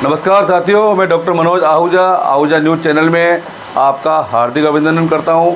नमस्कार साथियों, मैं doctor Manoj Ahuja news channel में आपका हार्दिक अभिनंदन करता हूं।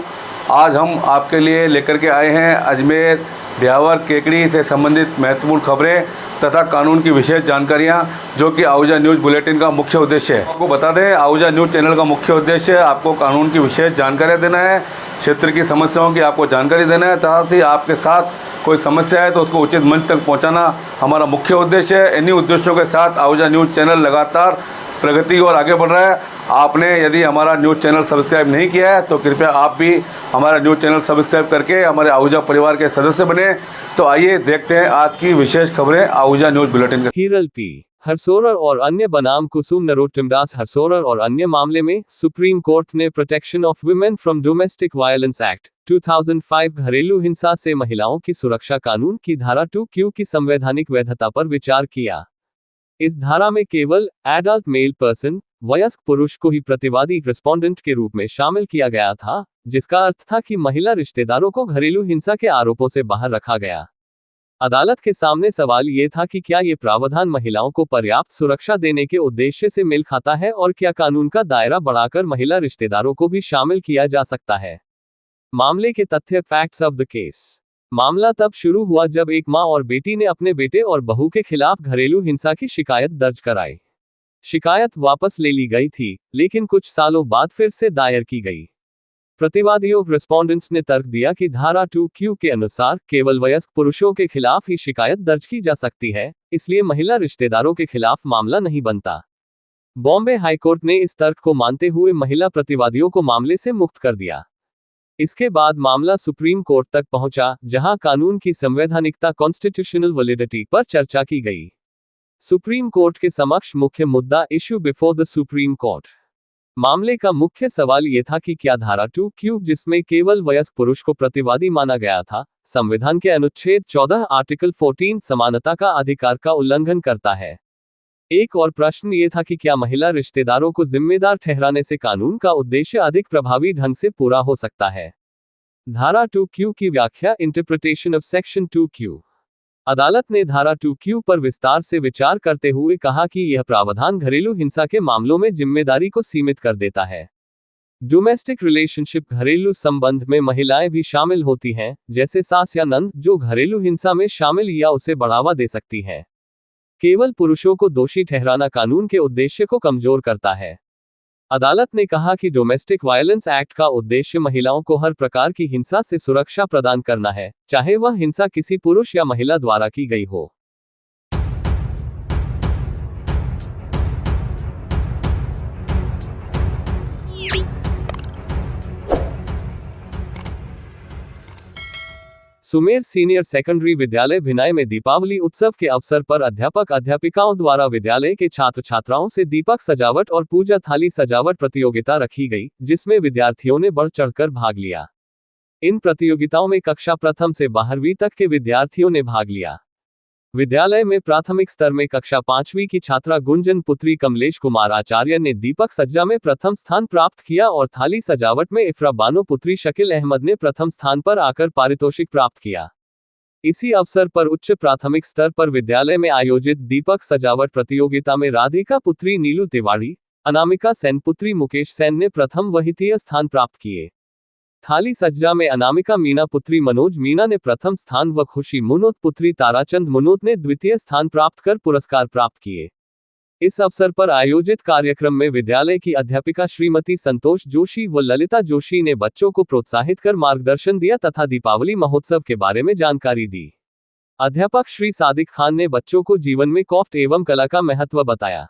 आज हम आपके लिए लेकर के आए हैं अजमेर ब्यावर केकड़ी से संबंधित महत्वपूर्ण खबरें तथा कानून की विशेष जानकारियां, जो कि आहूजा न्यूज़ बुलेटिन का मुख्य उद्देश्य है। आपको बता दें, आहूजा न्यूज़ चैनल का मुख्य उद्देश्य आपको कानून की विशेष जानकारियाँ देना है, क्षेत्र की समस्याओं की आपको जानकारी देना है, साथ ही आपके साथ कोई समस्या है तो उसको उचित मंच तक पहुंचाना हमारा मुख्य उद्देश्य है। इन्हीं उद्देश्यों के साथ आहूजा न्यूज़ चैनल लगातार प्रगति और आगे बढ़ रहा है। आपने यदि हमारा न्यूज़ चैनल सब्सक्राइब नहीं किया है तो कृपया आप भी हमारा न्यूज़ चैनल सब्सक्राइब करके हमारे आहूजा परिवार के सदस्य बने। तो आइए देखते हैं आज की विशेष खबरें आहूजा न्यूज़ बुलेटिन का। हीरल पी हरसोरर और अन्य बनाम कुसुम नरोत्तमदास हरसोरर और अन्य मामले में सुप्रीम कोर्ट ने protection of women from domestic violence act 2005 घरेलू हिंसा से महिलाओं की सुरक्षा कानून की धारा 2Q की संवैधानिक वैधता पर विचार किया। इस धारा में केवल एडल्ट मेल पर्सन, वयस्क पुरुष को ही प्रतिवादी रिस्पोंडेंट के रूप में शामिल किया गया था, जिसका अर्थ था कि महिला रिश्तेदारों को घरेलू हिंसा के आरोपों से बाहर रखा गया। अदालत के सामने सवाल ये था कि क्या ये प्रावधान महिलाओं को पर्याप्त सुरक्षा देने के उद्देश्य से मेल खाता है और क्या कानून का दायरा बढ़ाकर महिला रिश्तेदारों को भी शामिल किया जा सकता है। मामले के तथ्य, फैक्ट्स ऑफ द केस। मामला तब शुरू हुआ जब एक मां और बेटी ने अपने बेटे और बहू के खिलाफ घरेलू हिंसा की शिकायत दर्ज कराई। शिकायत वापस ले ली गई थी, लेकिन कुछ सालों बाद फिर से दायर की गई। प्रतिवादियों रिस्पोंडेंट्स ने तर्क दिया कि धारा 2Q के अनुसार केवल वयस्क पुरुषों के खिलाफ ही शिकायत दर्ज की जा सकती है, इसलिए महिला रिश्तेदारों के खिलाफ मामला नहीं बनता। बॉम्बे हाईकोर्ट ने इस तर्क को मानते हुए महिला प्रतिवादियों को मामले से मुक्त कर दिया। इसके बाद मामला सुप्रीम कोर्ट तक पहुंचा, जहां कानून की संवैधानिकता कॉन्स्टिट्यूशनल वैलिडिटी पर चर्चा की गई। सुप्रीम कोर्ट के समक्ष मुख्य मुद्दा, issue before the supreme court. मामले का मुख्य सवाल यह था कि क्या धारा 2Q, जिसमें केवल वयस्क पुरुष को प्रतिवादी माना गया था, संविधान के अनुच्छेद 14 आर्टिकल 14 समानता का अधिकार का उल्लंघन करता है। एक और प्रश्न ये था कि क्या महिला रिश्तेदारों को जिम्मेदार ठहराने से कानून का उद्देश्य अधिक प्रभावी ढंग से पूरा हो सकता है। धारा 2Q की व्याख्या, इंटरप्रिटेशन ऑफ सेक्शन 2Q। अदालत ने धारा 2Q पर विस्तार से विचार करते हुए कहा कि यह प्रावधान घरेलू हिंसा के मामलों में जिम्मेदारी को सीमित कर देता है। डोमेस्टिक रिलेशनशिप घरेलू संबंध में महिलाएं भी शामिल होती हैं, जैसे सास या नंद, जो घरेलू हिंसा में शामिल या उसे बढ़ावा दे सकती हैं। केवल पुरुषों को दोषी ठहराना कानून के उद्देश्य को कमजोर करता है। अदालत ने कहा कि डोमेस्टिक वायलेंस एक्ट का उद्देश्य महिलाओं को हर प्रकार की हिंसा से सुरक्षा प्रदान करना है, चाहे वह हिंसा किसी पुरुष या महिला द्वारा की गई हो। सुमेर सीनियर सेकेंडरी विद्यालय भिनाई में दीपावली उत्सव के अवसर पर अध्यापक अध्यापिकाओं द्वारा विद्यालय के छात्र छात्राओं से दीपक सजावट और पूजा थाली सजावट प्रतियोगिता रखी गई, जिसमें विद्यार्थियों ने बढ़ चढ़कर भाग लिया। इन प्रतियोगिताओं में कक्षा प्रथम से 12वीं तक के विद्यार्थियों ने भाग लिया। विद्यालय में प्राथमिक स्तर में कक्षा 5वीं की छात्रा गुंजन पुत्री कमलेश कुमार आचार्य ने दीपक सज्जा में प्रथम स्थान प्राप्त किया और थाली सजावट में इफ्रा बानो पुत्री शकील अहमद ने प्रथम स्थान पर आकर पारितोषिक प्राप्त किया। इसी अवसर पर उच्च प्राथमिक स्तर पर विद्यालय में आयोजित दीपक सजावट प्रतियोगिता में राधिका पुत्री नीलू तिवारी, अनामिका सेन पुत्री मुकेश सेन ने प्रथम व द्वितीय स्थान प्राप्त किए। थाली सज्जा में अनामिका मीना पुत्री मनोज मीना ने प्रथम स्थान व खुशी मुनोत पुत्री ताराचंद मुनोत ने द्वितीय स्थान प्राप्त कर पुरस्कार प्राप्त किए। इस अवसर पर आयोजित कार्यक्रम में विद्यालय की अध्यापिका श्रीमती संतोष जोशी व ललिता जोशी ने बच्चों को प्रोत्साहित कर मार्गदर्शन दिया तथा दीपावली महोत्सव के बारे में जानकारी दी। अध्यापक श्री सादिक खान ने बच्चों को जीवन में क्राफ्ट एवं कला का महत्व बताया।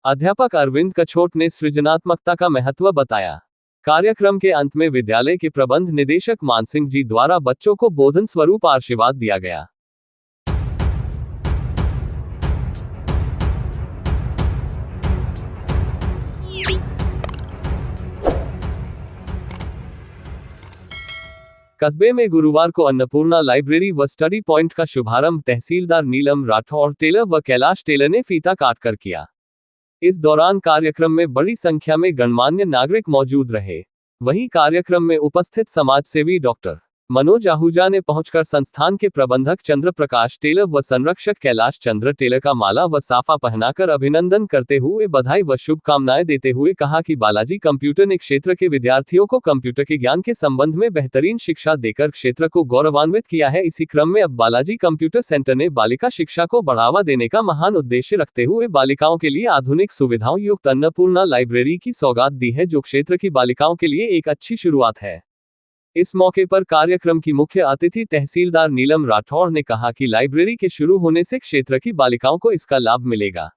अध्यापक अरविंद कछोट ने सृजनात्मकता का महत्व बताया। कार्यक्रम के अंत में विद्यालय के प्रबंध निदेशक मानसिंह जी द्वारा बच्चों को बोधन स्वरूप आशीर्वाद दिया गया। कस्बे में गुरुवार को अन्नपूर्णा लाइब्रेरी व स्टडी पॉइंट का शुभारंभ तहसीलदार नीलम राठौर टेलर व कैलाश टेलर ने फीता काटकर किया। इस दौरान कार्यक्रम में बड़ी संख्या में गणमान्य नागरिक मौजूद रहे। वहीं कार्यक्रम में उपस्थित समाजसेवी डॉक्टर मनोज आहूजा ने पहुंचकर संस्थान के प्रबंधक चंद्र प्रकाश टेलर व संरक्षक कैलाश चंद्र टेलर का माला व साफा पहनाकर अभिनंदन करते हुए बधाई व शुभकामनाएं देते हुए कहा कि बालाजी कंप्यूटर ने क्षेत्र के विद्यार्थियों को कंप्यूटर के ज्ञान के संबंध में बेहतरीन शिक्षा देकर क्षेत्र को गौरवान्वित किया है। इसी क्रम में अब बालाजी कंप्यूटर सेंटर ने बालिका शिक्षा को बढ़ावा देने का महान उद्देश्य रखते हुए बालिकाओं के लिए आधुनिक सुविधाओं युक्त अन्नपूर्णा लाइब्रेरी की सौगात दी है, जो क्षेत्र की बालिकाओं के लिए एक अच्छी शुरुआत है। इस मौके पर कार्यक्रम की मुख्य अतिथि तहसीलदार नीलम राठौड़ ने कहा कि लाइब्रेरी के शुरू होने से क्षेत्र की बालिकाओं को इसका लाभ मिलेगा।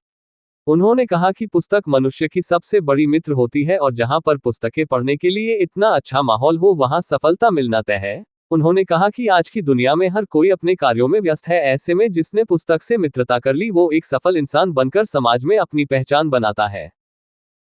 उन्होंने कहा कि पुस्तक मनुष्य की सबसे बड़ी मित्र होती है और जहां पर पुस्तकें पढ़ने के लिए इतना अच्छा माहौल हो वहां सफलता मिलना तय है। उन्होंने कहा कि आज की दुनिया में हर कोई अपने कार्यों में व्यस्त है, ऐसे में जिसने पुस्तक से मित्रता कर ली वो एक सफल इंसान बनकर समाज में अपनी पहचान बनाता है।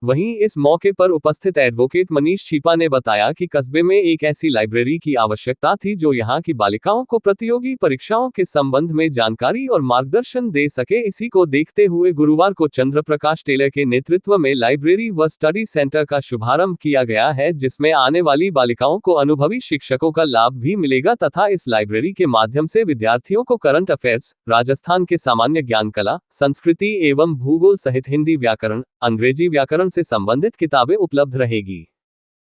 वहीं इस मौके पर उपस्थित एडवोकेट मनीष छिपा ने बताया कि कस्बे में एक ऐसी लाइब्रेरी की आवश्यकता थी जो यहां की बालिकाओं को प्रतियोगी परीक्षाओं के संबंध में जानकारी और मार्गदर्शन दे सके। इसी को देखते हुए गुरुवार को चंद्र प्रकाश टेलर के नेतृत्व में लाइब्रेरी व स्टडी सेंटर का शुभारंभ किया गया है, जिसमें आने वाली बालिकाओं को अनुभवी शिक्षकों का लाभ भी मिलेगा तथा इस लाइब्रेरी के माध्यम से विद्यार्थियों को करंट अफेयर्स, राजस्थान के सामान्य ज्ञान, कला, संस्कृति एवं भूगोल सहित हिंदी व्याकरण, अंग्रेजी व्याकरण से संबंधित किताबें उपलब्ध रहेगी।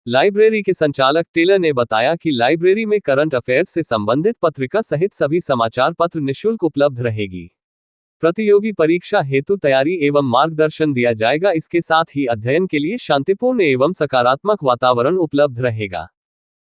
लाइब्रेरी के संचालक टेलर ने बताया कि लाइब्रेरी में करंट अफेयर्स से संबंधित पत्रिका सहित सभी समाचार पत्र निःशुल्क उपलब्ध रहेगी। प्रतियोगी परीक्षा हेतु तैयारी एवं मार्गदर्शन दिया जाएगा। इसके साथ ही अध्ययन के लिए शांतिपूर्ण एवं सकारात्मक वातावरण उपलब्ध रहेगा।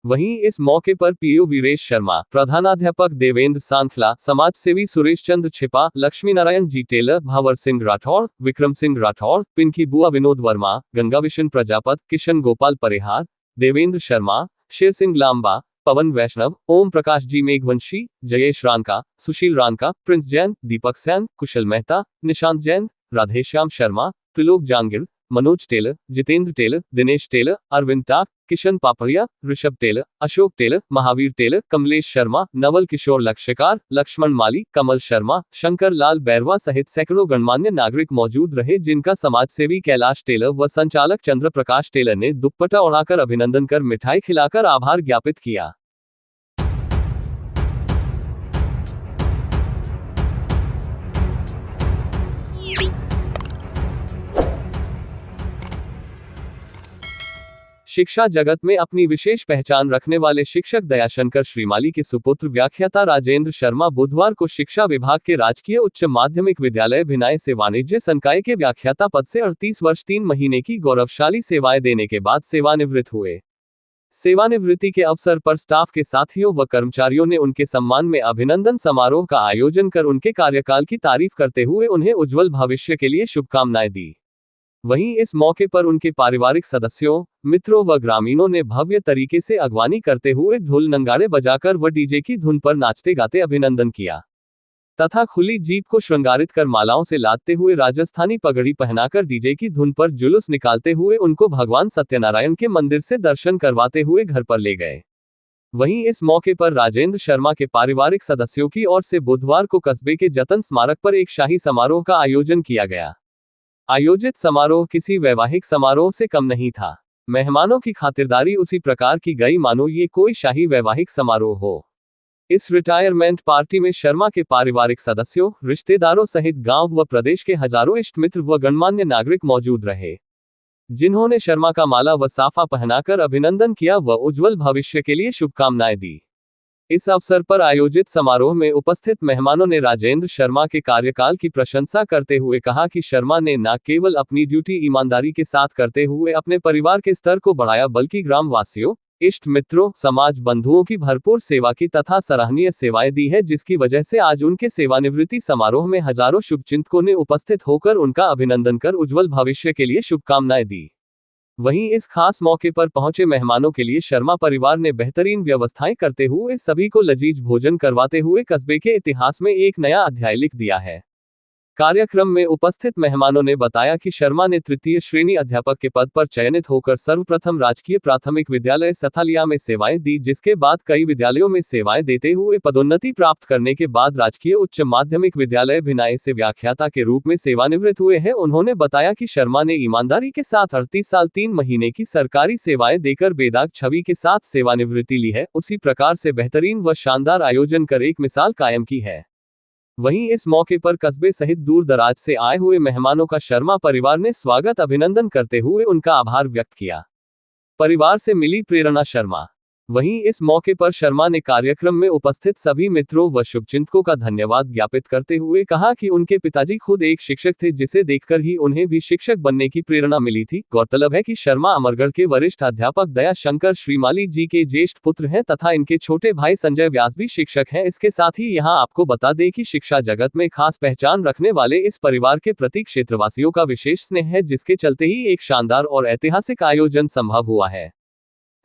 वहीं इस मौके पर पीओ वीरेश शर्मा, प्रधानाध्यापक देवेंद्र सांखला, समाजसेवी सुरेश चंद्र छिपा, लक्ष्मी नारायण जी टेलर, भावर सिंह राठौड़, विक्रम सिंह राठौड़, पिंकी बुआ, विनोद वर्मा, गंगाविशन प्रजापत, किशन गोपाल परिहार, Devendra Sharma, Sher Singh Lamba, Pawan Vaishnav, Om Prakash ji Meghvanshi, Jayesh Ranka, Sushil Ranka, Prince Jain, Deepak Sain, Kushal Mehta, Nishant Jain, Radheshyam Sharma, Trilok Jangid, Manoj Tailor, Jitendra Tailor, Dinesh Tailor, Arvind Tak, Kishan Papadiya, Rishabh Tailor, Ashok Tailor, Mahaveer Tailor, Kamlesh Sharma, Naval Kishore Lakshyakar, Laxman Mali, Kamal Sharma, Shankar Lal Bairwa सहित सैकड़ों गणमान्य नागरिक मौजूद रहे, जिनका समाजसेवी कैलाश टेलर व संचालक चंद्र प्रकाश टेलर ने दुपट्टा ओढ़ाकर अभिनंदन कर मिठाई खिलाकर आभार ज्ञापित किया। शिक्षा जगत में अपनी विशेष पहचान रखने वाले शिक्षक दयाशंकर श्रीमाली के सुपुत्र व्याख्याता राजेंद्र शर्मा बुधवार को शिक्षा विभाग के राजकीय उच्च माध्यमिक विद्यालय भिनाई से वाणिज्य संकाय के व्याख्याता पद से 38 वर्ष 3 महीने की गौरवशाली सेवाएं देने के बाद सेवानिवृत्त हुए। सेवानिवृत्ति के अवसर पर स्टाफ के साथियों व कर्मचारियों ने उनके सम्मान में अभिनंदन समारोह का आयोजन कर उनके कार्यकाल की तारीफ करते हुए उन्हें उज्जवल भविष्य के लिए शुभकामनाएं दी। वहीं इस मौके पर उनके पारिवारिक सदस्यों, मित्रों व ग्रामीणों ने भव्य तरीके से अगवानी करते हुए ढोल नंगाड़े बजाकर व डीजे की धुन पर नाचते गाते अभिनंदन किया तथा खुली जीप को श्रृंगारित कर मालाओं से लादते हुए राजस्थानी पगड़ी पहनाकर डीजे की धुन पर जुलूस निकालते हुए उनको भगवान सत्यनारायण के मंदिर से दर्शन करवाते हुए घर पर ले गए। वहीं इस मौके पर राजेंद्र शर्मा के पारिवारिक सदस्यों की ओर से बुधवार को कस्बे के जतन स्मारक पर एक शाही समारोह का आयोजन किया गया। आयोजित समारोह किसी वैवाहिक समारोह से कम नहीं था। मेहमानों की खातिरदारी उसी प्रकार की गई मानो ये कोई शाही वैवाहिक समारोह हो। इस रिटायरमेंट पार्टी में शर्मा के पारिवारिक सदस्यों, रिश्तेदारों सहित गांव व प्रदेश के हजारों इष्ट मित्र व गणमान्य नागरिक मौजूद रहे, जिन्होंने शर्मा का माला व साफा पहनाकर अभिनंदन किया व उज्जवल भविष्य के लिए शुभकामनाएं दी। इस अवसर पर आयोजित समारोह में उपस्थित मेहमानों ने राजेंद्र शर्मा के कार्यकाल की प्रशंसा करते हुए कहा कि शर्मा ने न केवल अपनी ड्यूटी ईमानदारी के साथ करते हुए अपने परिवार के स्तर को बढ़ाया, बल्कि ग्राम वासियों, इष्ट मित्रों, समाज बंधुओं की भरपूर सेवा की तथा सराहनीय सेवाएं दी है, जिसकी वजह से आज उनके सेवानिवृत्ति समारोह में हजारों शुभचिंतकों ने उपस्थित होकर उनका अभिनंदन कर उज्जवल भविष्य के लिए शुभकामनाएं दी। वहीं इस खास मौके पर पहुंचे मेहमानों के लिए शर्मा परिवार ने बेहतरीन व्यवस्थाएं करते हुए सभी को लजीज भोजन करवाते हुए कस्बे के इतिहास में एक नया अध्याय लिख दिया है। कार्यक्रम में उपस्थित मेहमानों ने बताया कि शर्मा ने तृतीय श्रेणी अध्यापक के पद पर चयनित होकर सर्वप्रथम राजकीय प्राथमिक विद्यालय सथालिया में सेवाएं दी, जिसके बाद कई विद्यालयों में सेवाएं देते हुए पदोन्नति प्राप्त करने के बाद राजकीय उच्च माध्यमिक विद्यालय भिनाई से व्याख्याता के रूप में सेवानिवृत्त हुए हैं। उन्होंने बताया कि शर्मा ने ईमानदारी के साथ 38 साल 3 महीने की सरकारी सेवाएं देकर बेदाग छवि के साथ सेवानिवृत्ति ली है, उसी प्रकार से बेहतरीन व शानदार आयोजन कर एक मिसाल कायम की है। वहीं इस मौके पर कस्बे सहित दूर दराज से आए हुए मेहमानों का शर्मा परिवार ने स्वागत अभिनंदन करते हुए उनका आभार व्यक्त किया। परिवार से मिली प्रेरणा शर्मा। वहीं इस मौके पर शर्मा ने कार्यक्रम में उपस्थित सभी मित्रों व शुभचिंतकों का धन्यवाद ज्ञापित करते हुए कहा कि उनके पिताजी खुद एक शिक्षक थे, जिसे देखकर ही उन्हें भी शिक्षक बनने की प्रेरणा मिली थी। गौरतलब है कि शर्मा अमरगढ़ के वरिष्ठ अध्यापक दया शंकर श्रीमाली जी के ज्येष्ठ पुत्र हैं तथा इनके छोटे भाई संजय व्यास भी शिक्षक हैं। इसके साथ ही यहाँ आपको बता दें कि शिक्षा जगत में खास पहचान रखने वाले इस परिवार के प्रति क्षेत्रवासियों का विशेष स्नेह है, जिसके चलते ही एक शानदार और ऐतिहासिक आयोजन संभव हुआ है।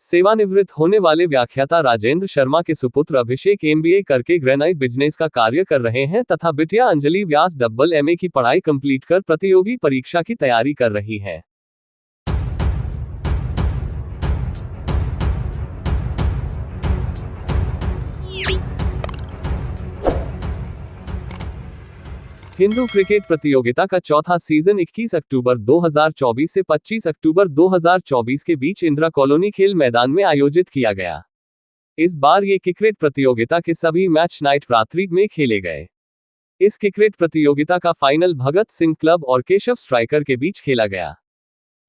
सेवानिवृत्त होने वाले व्याख्याता राजेंद्र शर्मा के सुपुत्र अभिषेक MBA करके ग्रेनाइट बिजनेस का कार्य कर रहे हैं तथा बिटिया अंजलि व्यास MA की पढ़ाई कंप्लीट कर प्रतियोगी परीक्षा की तैयारी कर रही है। हिंदू क्रिकेट प्रतियोगिता का चौथा सीजन 21 अक्टूबर 2024 से 25 अक्टूबर 2024 के बीच इंदिरा कॉलोनी खेल मैदान में आयोजित किया गया। इस बार ये क्रिकेट प्रतियोगिता के सभी मैच नाइट रात्रि में खेले गए। इस क्रिकेट प्रतियोगिता का फाइनल भगत सिंह क्लब और केशव स्ट्राइकर के बीच खेला गया,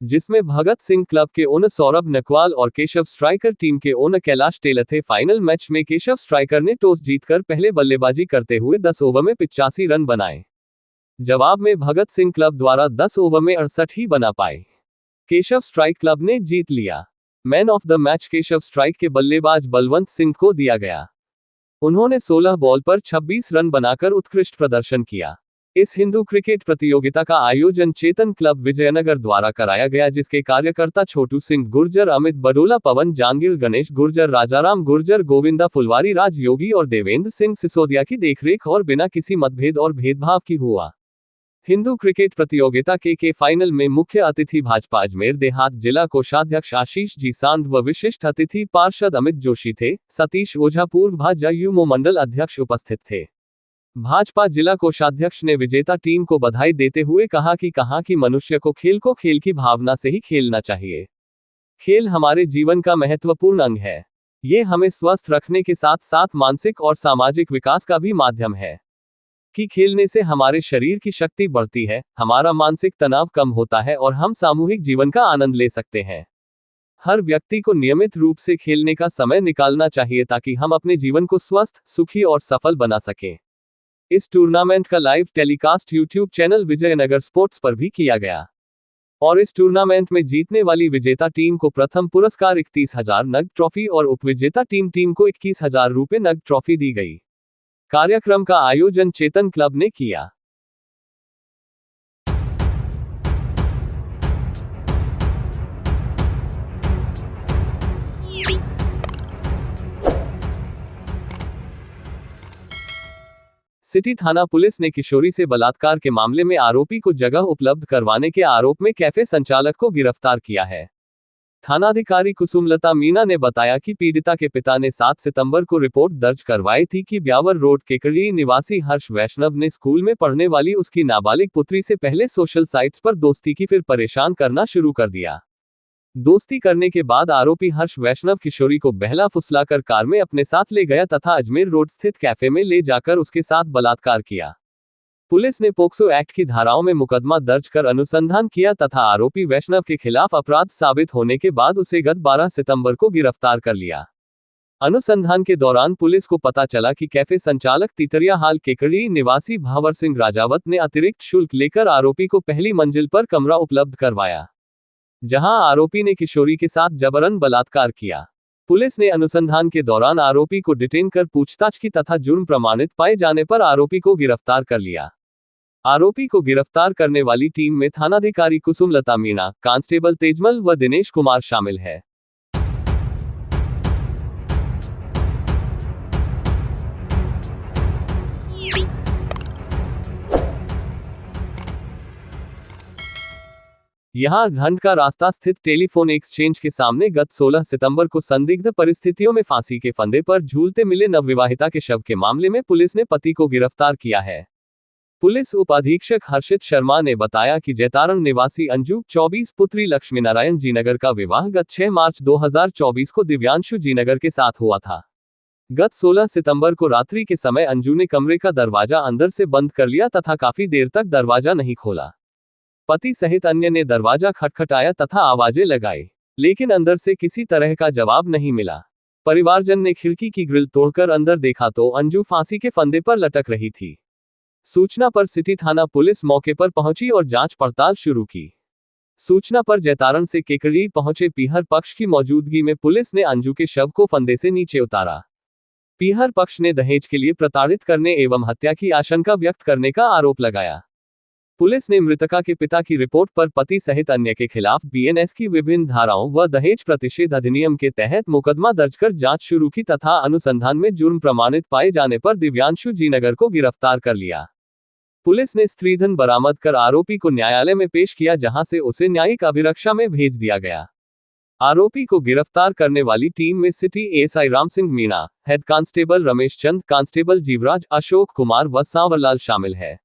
जिसमें भगत सिंह क्लब के ओनर सौरभ नकवाल और केशव स्ट्राइकर टीम के ओनर कैलाश टेलर थे। फाइनल मैच में केशव स्ट्राइकर ने टॉस जीतकर पहले बल्लेबाजी करते हुए 10 ओवर में 85 रन बनाए। जवाब में भगत सिंह क्लब द्वारा 10 ओवर में 68 ही बना पाए। केशव स्ट्राइक क्लब ने जीत लिया। Man of the match Keshav strike के बल्लेबाज बलवंत सिंह को दिया गया। उन्होंने 16 बॉल पर 26 रन बनाकर उत्कृष्ट प्रदर्शन किया। इस हिंदू क्रिकेट प्रतियोगिता का आयोजन चेतन क्लब विजयनगर द्वारा कराया गया, जिसके कार्यकर्ता छोटू सिंह गुर्जर, अमित बडोला, पवन जांगिल, गणेश गुर्जर, राजाराम गुर्जर, गोविंदा फुलवारी, राज योगी और देवेंद्र सिंह सिसोदिया की देखरेख और बिना किसी मतभेद और भेदभाव की हुआ। हिंदू क्रिकेट प्रतियोगिता के फाइनल में मुख्य अतिथि भाजपा अजमेर देहात जिला कोषाध्यक्ष आशीष जी सांड व विशिष्ट अतिथि पार्षद अमित जोशी थे। सतीश ओझा पूर्व भाजपा युवा मंडल अध्यक्ष उपस्थित थे। भाजपा जिला कोषाध्यक्ष ने विजेता टीम को बधाई देते हुए कहा कि मनुष्य को खेल की भावना से ही खेलना चाहिए। खेल हमारे जीवन का महत्वपूर्ण अंग है। ये हमें स्वस्थ रखने के साथ साथ मानसिक और सामाजिक विकास का भी माध्यम है कि खेलने से हमारे शरीर की शक्ति बढ़ती है, हमारा मानसिक तनाव कम होता है और हम सामूहिक जीवन का आनंद ले सकते हैं। हर व्यक्ति को नियमित रूप से खेलने का समय निकालना चाहिए ताकि हम अपने जीवन को स्वस्थ, सुखी और सफल बना सकें। इस टूर्नामेंट का live telecast YouTube channel Vijayanagar sports पर भी किया गया और इस टूर्नामेंट में जीतने वाली विजेता टीम को प्रथम पुरस्कार 31,000 नगद ट्रॉफी और उपविजेता टीम को 21,000 रुपये नगद ट्रॉफी दी गई। कार्यक्रम का आयोजन चेतन क्लब ने किया। सिटी थाना पुलिस ने किशोरी से बलात्कार के मामले में आरोपी को जगह उपलब्ध करवाने के आरोप में कैफे संचालक को गिरफ्तार किया है। थानाधिकारी कुसुमलता मीना ने बताया कि पीड़िता के पिता ने 7 सितंबर को रिपोर्ट दर्ज करवाई थी कि ब्यावर रोड केकड़ी निवासी हर्ष वैष्णव ने स्कूल में पढ़ने वाली उसकी नाबालिग पुत्री से पहले सोशल साइट्स पर दोस्ती की, फिर परेशान करना शुरू कर दिया। दोस्ती करने के बाद आरोपी हर्ष वैष्णव किशोरी को बहला फुसलाकर कार में अपने साथ ले गया तथा अजमेर रोड स्थित कैफे में ले जाकर उसके साथ बलात्कार किया। पुलिस ने पोक्सो एक्ट की धाराओं में मुकदमा दर्ज कर अनुसंधान किया तथा आरोपी वैष्णव के खिलाफ अपराध साबित होने के बाद उसे गत 12 सितंबर को गिरफ्तार कर लिया। अनुसंधान के दौरान पुलिस को पता चला कि कैफे संचालक तितरिया हाल केकड़ी निवासी भावर सिंह राजावत ने अतिरिक्त शुल्क लेकर आरोपी को पहली मंजिल पर कमरा उपलब्ध करवाया, जहां आरोपी ने किशोरी के साथ जबरन बलात्कार किया। पुलिस ने अनुसंधान के दौरान आरोपी को डिटेन कर पूछताछ की तथा जुर्म प्रमाणित पाए जाने पर आरोपी को गिरफ्तार कर लिया। आरोपी को गिरफ्तार करने वाली टीम में थानाधिकारी कुसुमलता मीणा, कांस्टेबल तेजमल व दिनेश कुमार शामिल है। यहां ढंड का रास्ता स्थित टेलीफोन एक्सचेंज के सामने गत 16 सितंबर को संदिग्ध परिस्थितियों में फांसी के फंदे पर झूलते मिले नवविवाहिता के शव के मामले में पुलिस ने पति को गिरफ्तार किया है। पुलिस उप अधीक्षक हर्षित शर्मा ने बताया कि जैतारण निवासी अंजू 24 पुत्री लक्ष्मी नारायण जीनगर का विवाह गत 6 मार्च 2024 को दिव्यांशु जीनगर के साथ हुआ था। गत 16 सितंबर को रात्रि के समय अंजू ने कमरे का दरवाजा अंदर से बंद कर लिया तथा काफी देर तक दरवाजा नहीं खोला। पति सहित अन्य ने दरवाजा खटखटाया तथा आवाजें लगाई, लेकिन अंदर से किसी तरह का जवाब नहीं मिला। परिवारजन ने खिड़की की ग्रिल तोड़कर अंदर देखा तो अंजू फांसी के फंदे पर लटक रही थी। सूचना पर सिटी थाना पुलिस मौके पर पहुंची और जांच पड़ताल शुरू की। सूचना पर जैतारण से केकड़ी पहुंचे पीहर पक्ष की मौजूदगी में पुलिस ने अंजू के शव को फंदे से नीचे उतारा। पीहर पक्ष ने दहेज के लिए प्रताड़ित करने एवं हत्या की आशंका व्यक्त करने का आरोप लगाया। पुलिस ने मृतका के पिता की रिपोर्ट पर पति सहित अन्य के खिलाफ बीएनएस की विभिन्न धाराओं व दहेज प्रतिषेध अधिनियम के तहत मुकदमा दर्ज कर जांच शुरू की तथा अनुसंधान में जुर्म प्रमाणित पाए जाने पर दिव्यांशु जीनगर को गिरफ्तार कर लिया। पुलिस ने स्त्रीधन बरामद कर आरोपी को न्यायालय में पेश किया, जहां से उसे न्यायिक अभिरक्षा में भेज दिया गया। आरोपी को गिरफ्तार करने वाली टीम में city ASI Ram Singh Meena, head constable Ramesh Chand, constable Jeevraj, Ashok Kumar व सांवरलाल शामिल है।